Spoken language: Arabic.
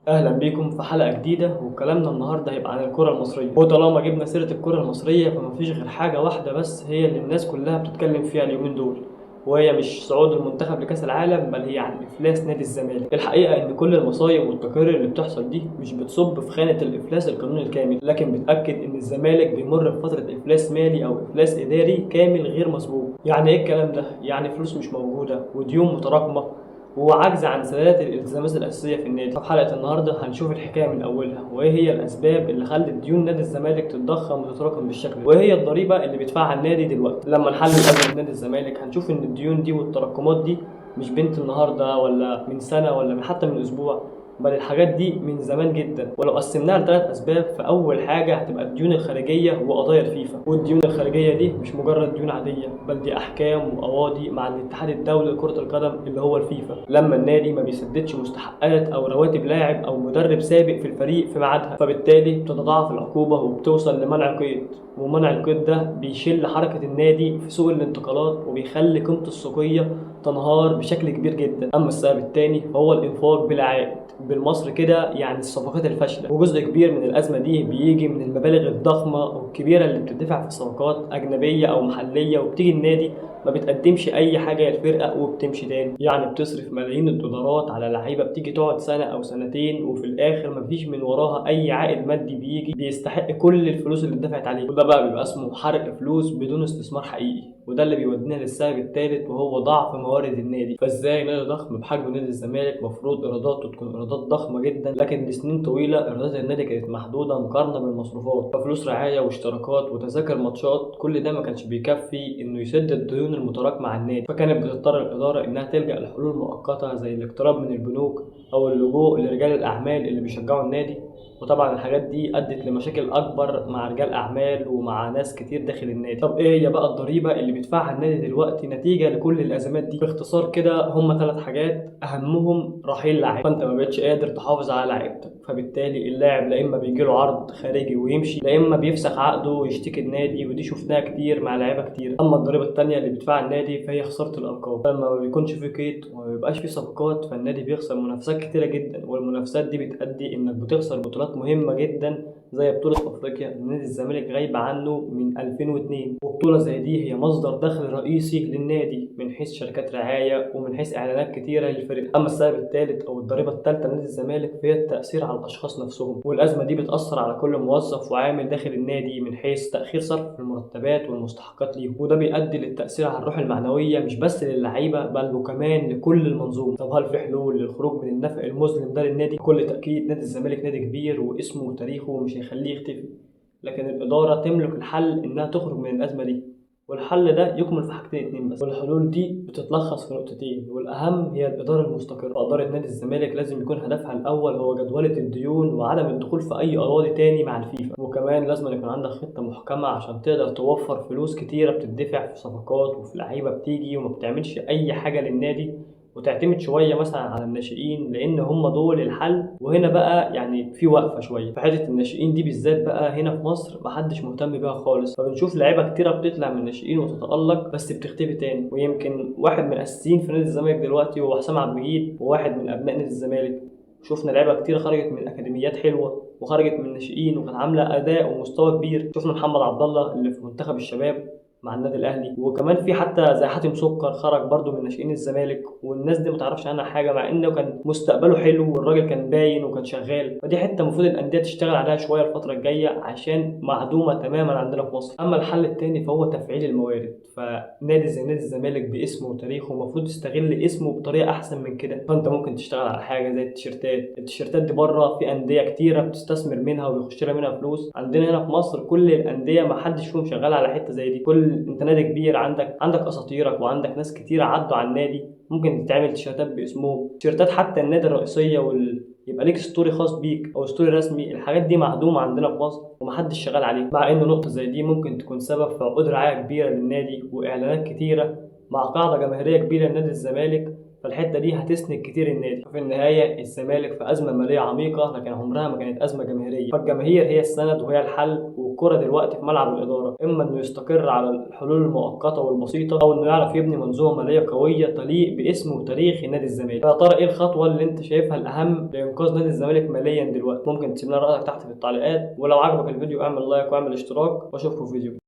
اهلا بيكم في حلقه جديده، وكلامنا النهارده هيبقى عن الكره المصريه. وطالما جبنا سيره الكره المصريه فمفيش غير حاجه واحده بس هي اللي الناس كلها بتتكلم فيها اليومين دول، وهي مش صعود المنتخب لكاس العالم، بل هي عن افلاس نادي الزمالك. الحقيقه ان كل المصايب والتقارير اللي بتحصل دي مش بتصب في خانه الافلاس القانوني الكامل، لكن بتاكد ان الزمالك بيمر بفتره افلاس مالي او افلاس اداري كامل غير مسبوق. يعني ايه الكلام ده؟ يعني فلوس مش موجوده وديون متراكمه وعجز عن سداد الالتزامات الاساسيه في النادي. في حلقه النهارده هنشوف الحكايه من اولها، وايه هي الاسباب اللي خلت ديون نادي الزمالك تتضخم وتتراكم بالشكل ده، وايه هي الضريبه اللي بيدفعها النادي دلوقتي. لما نحلل ازمه نادي الزمالك هنشوف ان الديون دي والتراكمات دي مش بنت النهارده ولا من سنه ولا حتى من اسبوع، بل الحاجات دي من زمان جدا. ولو قسمناها لثلاث اسباب، فاول حاجه هتبقى الديون الخارجيه وقضايا الفيفا. والديون الخارجيه دي مش مجرد ديون عاديه، بل دي احكام وقواضي مع الاتحاد الدولي لكره القدم اللي هو الفيفا، لما النادي ما بيسددش مستحقات او رواتب لاعب او مدرب سابق في الفريق في ميعادها، فبالتالي بتتضاعف العقوبه وبتوصل لمنع قيد. ومنع القيد ده بيشل حركه النادي في سوق الانتقالات وبيخلي قيمته السوقيه تنهار بشكل كبير جدا. اما السبب الثاني فهو الانفاق بلا عائد، بالمصري كده يعني الصفقات الفاشله. وجزء كبير من الازمه دي بيجي من المبالغ الضخمه والكبيره اللي بتدفع في صفقات اجنبيه او محليه، وبتيجي النادي ما بتقدمش اي حاجه للفرقه وبتمشي تاني. يعني بتصرف ملايين الدولارات على لعيبه بتيجي تقعد سنه او سنتين، وفي الاخر مفيش من وراها اي عائد مادي بيجي بيستحق كل الفلوس اللي اتدفعت عليه. وده بقى بيبقى اسمه حرق فلوس بدون استثمار حقيقي، وده اللي بيودينا للسبب الثالث وهو ضعف موارد النادي. فازاي نادي ضخم بحجم نادي الزمالك مفروض ايراداته تكون ايرادات ضخمه جدا، لكن لسنين طويله ايرادات النادي كانت محدوده مقارنه بالمصروفات، ففلوس رعايه واشتراكات وتذاكر ماتشات كل ده ما كانش بيكفي انه يسد الديون المتراكمه على النادي. فكانت بتضطر الاداره انها تلجا لحلول مؤقته زي الاقتراض من البنوك او اللجوء لرجال الاعمال اللي بيشجعوا النادي. وطبعا الحاجات دي ادت لمشاكل اكبر مع رجال اعمال ومع ناس كتير داخل النادي. طب ايه هي بقى الضريبه اللي بيدفعها النادي دلوقتي نتيجه لكل الازمات دي؟ باختصار كده هم ثلاث حاجات، اهمهم رحيل لاعب. فانت ما بقتش قادر تحافظ على لاعيبتك، فبالتالي اللاعب لا اما بيجي له عرض خارجي ويمشي، لا اما بيفسخ عقده ويشتكي النادي، ودي شفناها كتير مع لعيبه كتير. اما الضريبه الثانيه اللي بيدفعها النادي فهي خساره الالقاب. لما ما بيكونش في قيد وما بيبقاش في صفقات، فالنادي بيخسر منافسات كتيره جدا، والمنافسات دي بتؤدي انك بتخسر بطولات مهمه جدا زي بطولة أفريقيا اللي نادي الزمالك غايب عنه من 2002. وبطولة زي دي هي مصدر دخل رئيسي للنادي من حيث شركات رعاية ومن حيث إعلانات كتيرة للفريق. أما السبب الثالث أو الضريبة الثالثة لنادي الزمالك فهي التأثير على الأشخاص نفسهم، والأزمة دي بتأثر على كل موظف وعامل داخل النادي من حيث تأخير صرف المرتبات والمستحقات ليهم، وده بيؤدي للتأثير على الروح المعنوية مش بس للعيبة بل وكمان لكل المنظومة. طب هل في حلول للخروج من النفق المظلم ده للنادي؟ بكل تأكيد نادي الزمالك نادي كبير واسمه وتاريخه مش هيخليه يختفي، لكن الإدارة تملك الحل إنها تخرج من الأزمة دي. والحل ده يكمن في حاجتين اتنين بس، والحلول دي بتتلخص في نقطتين، والأهم هي الإدارة المستقرة. فإدارة نادي الزمالك لازم يكون هدفها الأول هو جدولة الديون وعدم الدخول في أي قواضي تاني مع الفيفا، وكمان لازم يكون عندك خطة محكمة عشان تقدر توفر فلوس كتيرة بتدفع في صفقات وفي لعيبة بتيجي وما بتعملش أي حاجة للنادي، وتعتمد شويه مثلا على الناشئين لان هم دول الحل. وهنا بقى يعني في وقفه شويه في حته الناشئين دي بالذات، بقى هنا في مصر محدش مهتم بيها خالص، فبنشوف لعيبه كتيره بتطلع من الناشئين وتتالق بس بتختفي تاني. ويمكن واحد من الاساسيين في نادي الزمالك دلوقتي هو حسام عبد المجيد، وواحد من ابناء نادي الزمالك. شفنا لعيبه كتير خرجت من اكاديميات حلوه وخرجت من الناشئين وكانت عامله اداء ومستوى كبير. شفنا محمد عبد الله اللي في منتخب الشباب مع النادي الاهلي، وكمان في حتى زي حاتم سكر خرج برضو من ناشئين الزمالك، والناس دي ما تعرفش عنها حاجه مع انه كان مستقبله حلو والراجل كان باين وكان شغال. فدي حته المفروض الانديه تشتغل عليها شويه الفتره الجايه عشان معدومه تماما عندنا في مصر. اما الحل الثاني فهو تفعيل الموارد، فنادي زي نادي الزمالك باسمه وتاريخه المفروض يستغل اسمه بطريقه احسن من كده. فانت ممكن تشتغل على حاجه زي التيشيرتات دي بره في انديه كتيره بتستثمر منها وبيخش لها منها فلوس. عندنا هنا في مصر كل الانديه ما حدش فيهم شغال على حته زي دي. انت نادي كبير، عندك اساطيرك وعندك ناس كتير عدوا على النادي، ممكن تتعمل تيشيرتات باسمهم، تيشيرتات حتى النادي الرئيسيه يبقى ليك ستوري خاص بيك او ستوري رسمي. الحاجات دي معدومه عندنا في مصر ومحدش شغال عليها، مع ان نقطه زي دي ممكن تكون سبب في عقود رعايه كبيره للنادي واعلانات كتيره مع قاعده جماهيريه كبيره لنادي الزمالك. فالحته دي هتسند كتير النادي. في النهايه الزمالك في ازمه ماليه عميقه، لكن عمرها ما كانت ازمه جماهيريه، فالجماهير هي السند وهي الحل، والكره دلوقتي في ملعب الاداره، اما انه يستقر على الحلول المؤقته والبسيطه، او انه يعرف يبني منظومه ماليه قويه تليق باسمه وتاريخ نادي الزمالك. يا ترى ايه الخطوه اللي انت شايفها الاهم لانقاذ نادي الزمالك ماليا دلوقتي؟ ممكن تسيب لنا رايك تحت في التعليقات، ولو عجبك الفيديو اعمل لايك واعمل اشتراك، واشوفكم في فيديو